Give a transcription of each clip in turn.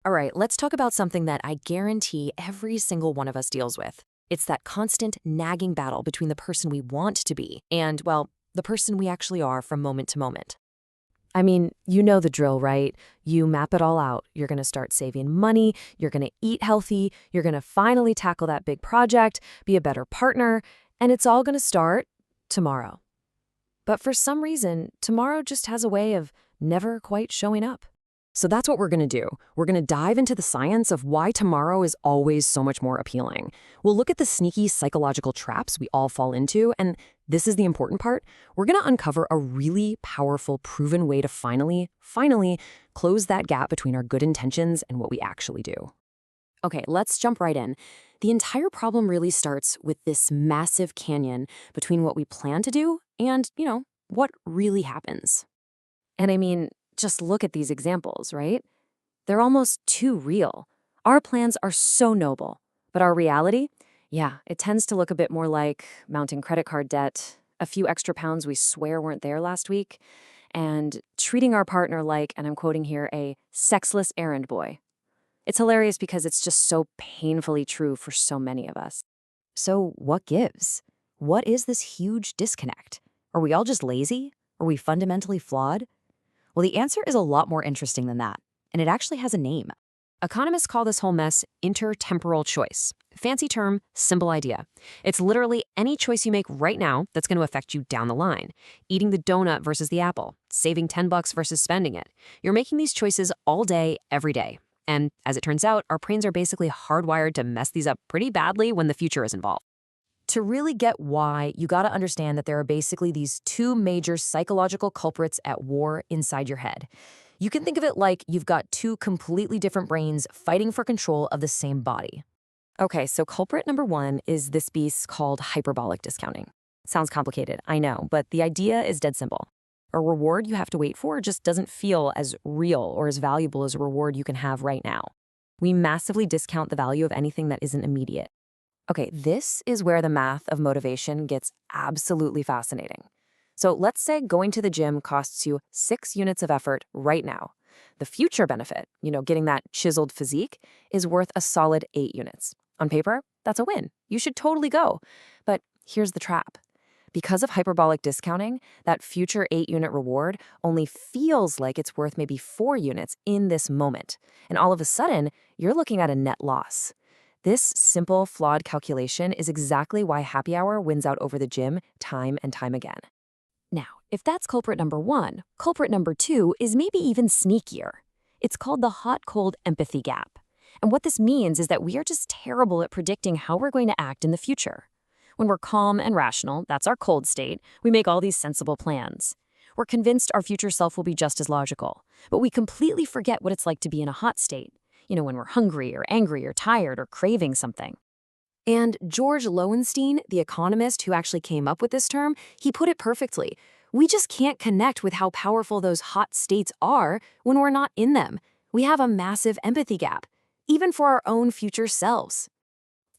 All right, let's talk about something that I guarantee every single one of us deals with. It's that constant nagging battle between the person we want to be and, well, the person we actually are from moment to moment. I mean, you know the drill, right? You map it all out. You're going to start saving money, you're going to eat healthy, you're going to finally tackle that big project, be a better partner, and it's all going to start tomorrow. But for some reason, tomorrow just has a way of never quite showing up. So that's what we're going to do. We're going to dive into the science of why tomorrow is always so much more appealing. We'll look at the sneaky psychological traps we all fall into, and this is the important part. We're going to uncover a really powerful, proven way to finally close that gap between our good intentions and what we actually do. Okay, let's jump right in. The entire problem really starts with this massive canyon between what we plan to do and, what really happens. And I mean, just look at these examples, right? They're almost too real. Our plans are so noble, but our reality? Yeah, it tends to look a bit more like mounting credit card debt, a few extra pounds we swear weren't there last week, and treating our partner like, and I'm quoting here, a sexless errand boy. It's hilarious because it's just so painfully true for so many of us. So what gives? What is this huge disconnect? Are we all just lazy? Are we fundamentally flawed? Well, the answer is a lot more interesting than that, and it actually has a name. Economists call this whole mess intertemporal choice. Fancy term, simple idea. It's literally any choice you make right now that's going to affect you down the line. Eating the donut versus the apple, saving $10 versus spending it. You're making these choices all day, every day. And as it turns out, our brains are basically hardwired to mess these up pretty badly when the future is involved. To really get why, you gotta understand that there are basically these two major psychological culprits at war inside your head. You can think of it like you've got two completely different brains fighting for control of the same body. Okay, so culprit number one is this beast called hyperbolic discounting. Sounds complicated, I know, but the idea is dead simple. A reward you have to wait for just doesn't feel as real or as valuable as a reward you can have right now. We massively discount the value of anything that isn't immediate. Okay, this is where the math of motivation gets absolutely fascinating. So let's say going to the gym costs you 6 units of effort right now. The future benefit, getting that chiseled physique, is worth a solid 8 units. On paper, that's a win. You should totally go. But here's the trap. Because of hyperbolic discounting, that future 8-unit reward only feels like it's worth maybe 4 units in this moment. And all of a sudden, you're looking at a net loss. This simple, flawed calculation is exactly why happy hour wins out over the gym time and time again. Now, if that's culprit number one, culprit number two is maybe even sneakier. It's called the hot-cold empathy gap. And what this means is that we are just terrible at predicting how we're going to act in the future. When we're calm and rational, that's our cold state, we make all these sensible plans. We're convinced our future self will be just as logical, but we completely forget what it's like to be in a hot state. When we're hungry or angry or tired or craving something. And George Lowenstein, the economist who actually came up with this term, he put it perfectly. We just can't connect with how powerful those hot states are when we're not in them. We have a massive empathy gap, even for our own future selves.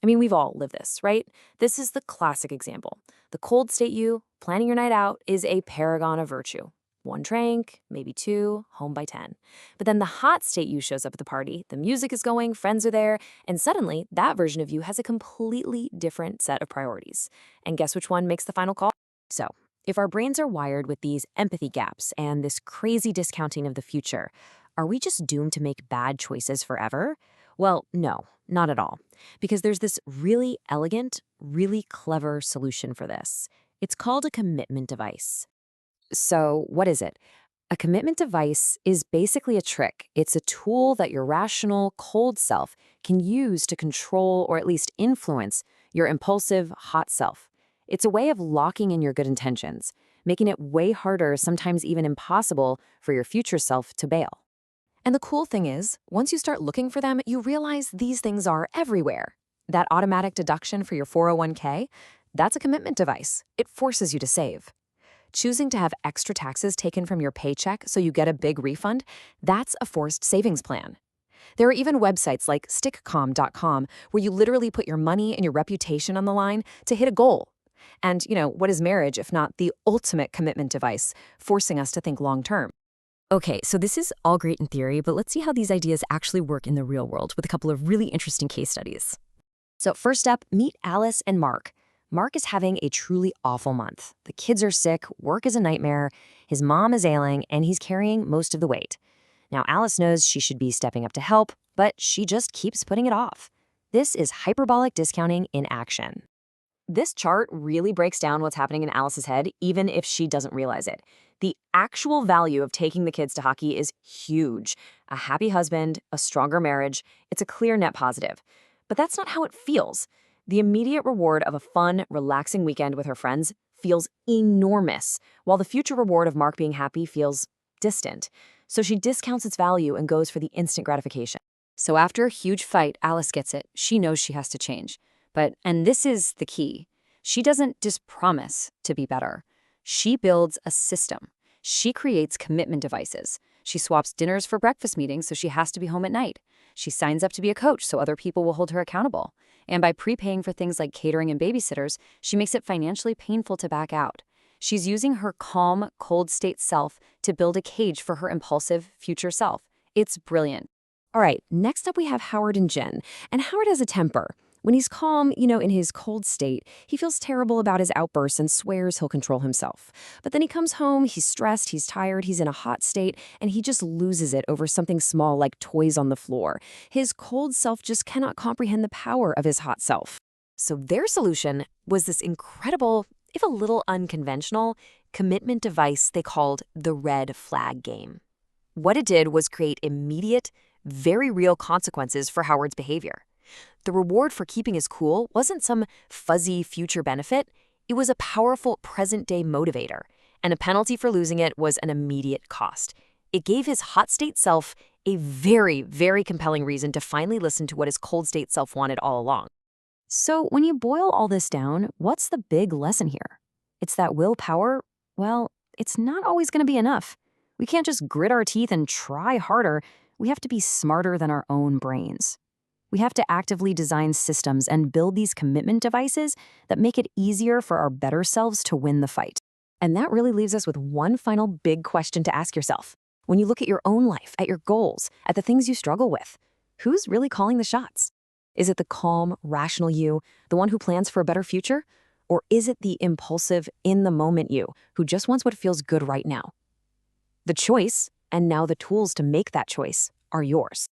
I mean, we've all lived this, right? This is the classic example. The cold state you, planning your night out, is a paragon of virtue. 1 drink, maybe 2, home by 10. But then the hot state you shows up at the party, the music is going, friends are there, and suddenly that version of you has a completely different set of priorities. And guess which one makes the final call? So, if our brains are wired with these empathy gaps and this crazy discounting of the future, are we just doomed to make bad choices forever? Well, no, not at all. Because there's this really elegant, really clever solution for this. It's called a commitment device. So what is it? A commitment device is basically a trick. It's a tool that your rational, cold self can use to control or at least influence your impulsive, hot self. It's a way of locking in your good intentions, making it way harder, sometimes even impossible, for your future self to bail. And the cool thing is, once you start looking for them, you realize these things are everywhere. That automatic deduction for your 401k, that's a commitment device. It forces you to save. Choosing to have extra taxes taken from your paycheck so you get a big refund, that's a forced savings plan. There are even websites like stickcom.com where you literally put your money and your reputation on the line to hit a goal. And, what is marriage if not the ultimate commitment device, forcing us to think long term? Okay, so this is all great in theory, but let's see how these ideas actually work in the real world with a couple of really interesting case studies. So first up, meet Alice and Mark. Mark is having a truly awful month. The kids are sick, work is a nightmare, his mom is ailing, and he's carrying most of the weight. Now, Alice knows she should be stepping up to help, but she just keeps putting it off. This is hyperbolic discounting in action. This chart really breaks down what's happening in Alice's head, even if she doesn't realize it. The actual value of taking the kids to hockey is huge. A happy husband, a stronger marriage, it's a clear net positive. But that's not how it feels. The immediate reward of a fun, relaxing weekend with her friends feels enormous, while the future reward of Mark being happy feels distant. So she discounts its value and goes for the instant gratification. So after a huge fight, Alice gets it. She knows she has to change. And this is the key, she doesn't just promise to be better. She builds a system. She creates commitment devices. She swaps dinners for breakfast meetings so she has to be home at night. She signs up to be a coach so other people will hold her accountable. And by prepaying for things like catering and babysitters, she makes it financially painful to back out. She's using her calm, cold state self to build a cage for her impulsive future self. It's brilliant. All right, next up we have Howard and Jen. And Howard has a temper. When he's calm, in his cold state, he feels terrible about his outbursts and swears he'll control himself. But then he comes home, he's stressed, he's tired, he's in a hot state, and he just loses it over something small like toys on the floor. His cold self just cannot comprehend the power of his hot self. So their solution was this incredible, if a little unconventional, commitment device they called the red flag game. What it did was create immediate, very real consequences for Howard's behavior. The reward for keeping his cool wasn't some fuzzy future benefit. It was a powerful present-day motivator, and a penalty for losing it was an immediate cost. It gave his hot state self a very, very compelling reason to finally listen to what his cold state self wanted all along. So when you boil all this down, what's the big lesson here? It's that willpower, well, it's not always going to be enough. We can't just grit our teeth and try harder. We have to be smarter than our own brains. We have to actively design systems and build these commitment devices that make it easier for our better selves to win the fight. And that really leaves us with one final big question to ask yourself. When you look at your own life, at your goals, at the things you struggle with, who's really calling the shots? Is it the calm, rational you, the one who plans for a better future? Or is it the impulsive, in-the-moment you who just wants what feels good right now? The choice, and now the tools to make that choice, are yours.